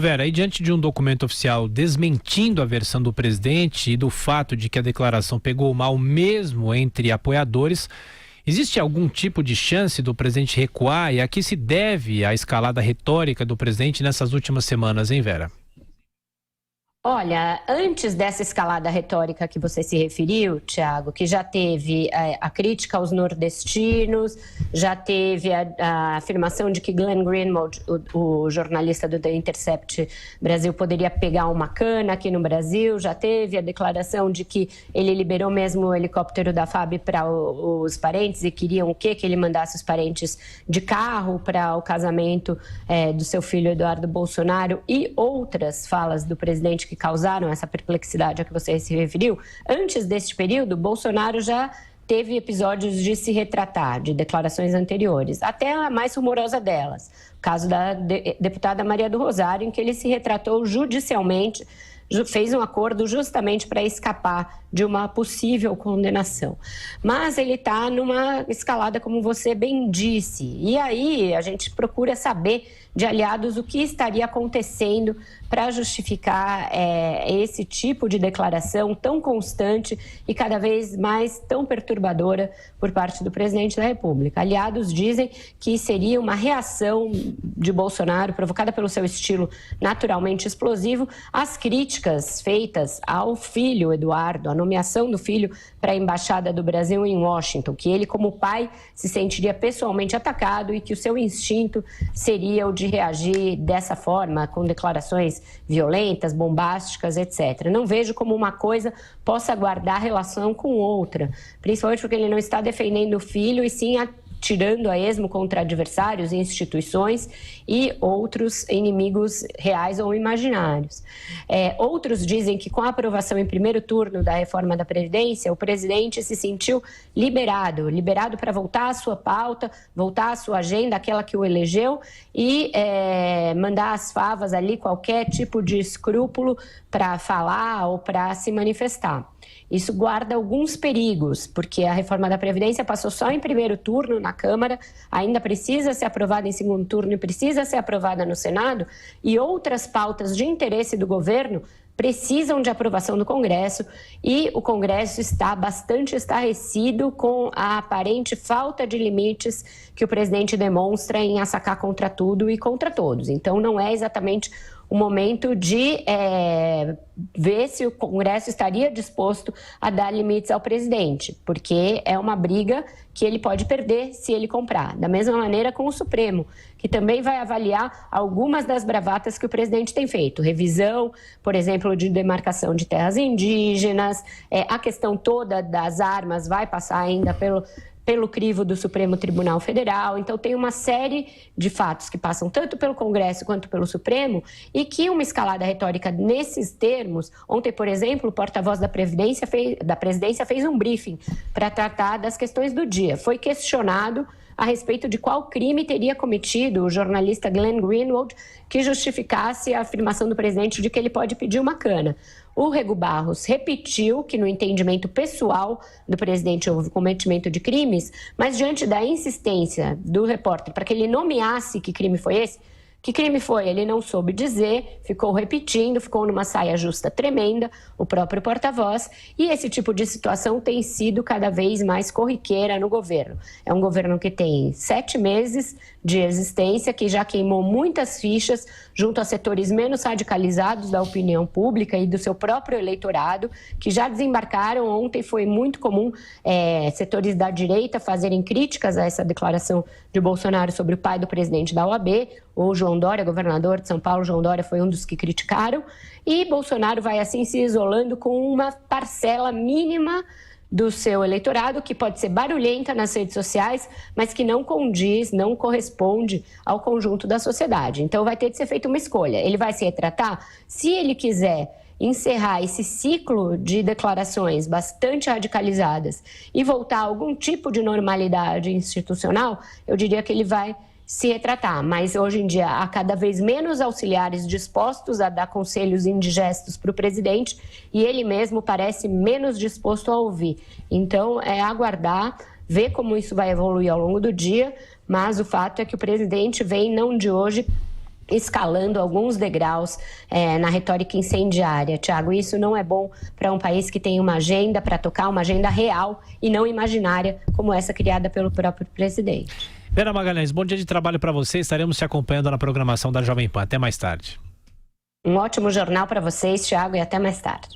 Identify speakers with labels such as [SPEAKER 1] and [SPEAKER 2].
[SPEAKER 1] Vera, e diante de um documento oficial desmentindo a versão do presidente e do fato de que a declaração pegou mal mesmo entre apoiadores, existe algum tipo de chance do presidente recuar? E a que se deve a escalada retórica do presidente nessas últimas semanas, hein, Vera?
[SPEAKER 2] Olha, antes dessa escalada retórica que você se referiu, Thiago, que já teve a crítica aos nordestinos, já teve a afirmação de que Glenn Greenwald, o jornalista do The Intercept Brasil, poderia pegar uma cana aqui no Brasil, já teve a declaração de que ele liberou mesmo o helicóptero da FAB para os parentes e queriam o quê? Que ele mandasse os parentes de carro para o casamento do seu filho Eduardo Bolsonaro e outras falas do presidente que causaram essa perplexidade a que você se referiu. Antes deste período, Bolsonaro já teve episódios de se retratar, de declarações anteriores, até a mais rumorosa delas, o caso da deputada Maria do Rosário, em que ele se retratou judicialmente, fez um acordo justamente para escapar de uma possível condenação. Mas ele está numa escalada, como você bem disse, e aí a gente procura saber de aliados o que estaria acontecendo para justificar esse tipo de declaração tão constante e cada vez mais tão perturbadora por parte do presidente da República. Aliados dizem que seria uma reação de Bolsonaro, provocada pelo seu estilo naturalmente explosivo, às críticas feitas ao filho Eduardo, a nomeação do filho para a Embaixada do Brasil em Washington, que ele, como pai, se sentiria pessoalmente atacado e que o seu instinto seria o de reagir dessa forma, com declarações violentas, bombásticas, etc. Não vejo como uma coisa possa guardar relação com outra, principalmente porque ele não está defendendo o filho e sim atirando a esmo contra adversários, instituições e outros inimigos reais ou imaginários. Outros dizem que com a aprovação em primeiro turno da reforma da Previdência, o presidente se sentiu liberado para voltar à sua pauta, voltar à sua agenda, aquela que o elegeu, e mandar às favas ali qualquer tipo de escrúpulo para falar ou para se manifestar. Isso guarda alguns perigos, porque a reforma da Previdência passou só em primeiro turno na Câmara, ainda precisa ser aprovada em segundo turno e precisa ser aprovada no Senado, e outras pautas de interesse do governo precisam de aprovação do Congresso, e o Congresso está bastante estarrecido com a aparente falta de limites que o presidente demonstra em assacar contra tudo e contra todos. Então, não é exatamente o momento de ver se o Congresso estaria disposto a dar limites ao presidente, porque é uma briga que ele pode perder se ele comprar. Da mesma maneira com o Supremo, que também vai avaliar algumas das bravatas que o presidente tem feito. Revisão, por exemplo, de demarcação de terras indígenas, a questão toda das armas vai passar ainda pelo crivo do Supremo Tribunal Federal. Então, tem uma série de fatos que passam tanto pelo Congresso quanto pelo Supremo e que uma escalada retórica nesses termos... Ontem, por exemplo, o porta-voz da Presidência fez um briefing para tratar das questões do dia. Foi questionado a respeito de qual crime teria cometido o jornalista Glenn Greenwald que justificasse a afirmação do presidente de que ele pode pedir uma cana. O Rego Barros repetiu que no entendimento pessoal do presidente houve cometimento de crimes, mas diante da insistência do repórter para que ele nomeasse que crime foi esse, que crime foi? Ele não soube dizer, ficou repetindo, ficou numa saia justa tremenda, o próprio porta-voz, e esse tipo de situação tem sido cada vez mais corriqueira no governo. É um governo que tem 7 meses de existência, que já queimou muitas fichas junto a setores menos radicalizados da opinião pública e do seu próprio eleitorado, que já desembarcaram. Ontem foi muito comum setores da direita fazerem críticas a essa declaração de Bolsonaro sobre o pai do presidente da OAB, o João Dória, governador de São Paulo. João Dória foi um dos que criticaram, e Bolsonaro vai assim se isolando com uma parcela mínima do seu eleitorado, que pode ser barulhenta nas redes sociais, mas que não condiz, não corresponde ao conjunto da sociedade. Então vai ter de ser feita uma escolha. Ele vai se retratar? Se ele quiser encerrar esse ciclo de declarações bastante radicalizadas e voltar a algum tipo de normalidade institucional, eu diria que ele vai se retratar, mas hoje em dia há cada vez menos auxiliares dispostos a dar conselhos indigestos para o presidente, e ele mesmo parece menos disposto a ouvir. Então, é aguardar, ver como isso vai evoluir ao longo do dia, mas o fato é que o presidente vem, não de hoje, escalando alguns degraus na retórica incendiária, Tiago. Isso não é bom para um país que tem uma agenda para tocar, uma agenda real e não imaginária, como essa criada pelo próprio presidente.
[SPEAKER 1] Vera Magalhães, bom dia de trabalho para você. Estaremos te acompanhando na programação da Jovem Pan. Até mais tarde.
[SPEAKER 2] Um ótimo jornal para vocês, Tiago, e até mais tarde.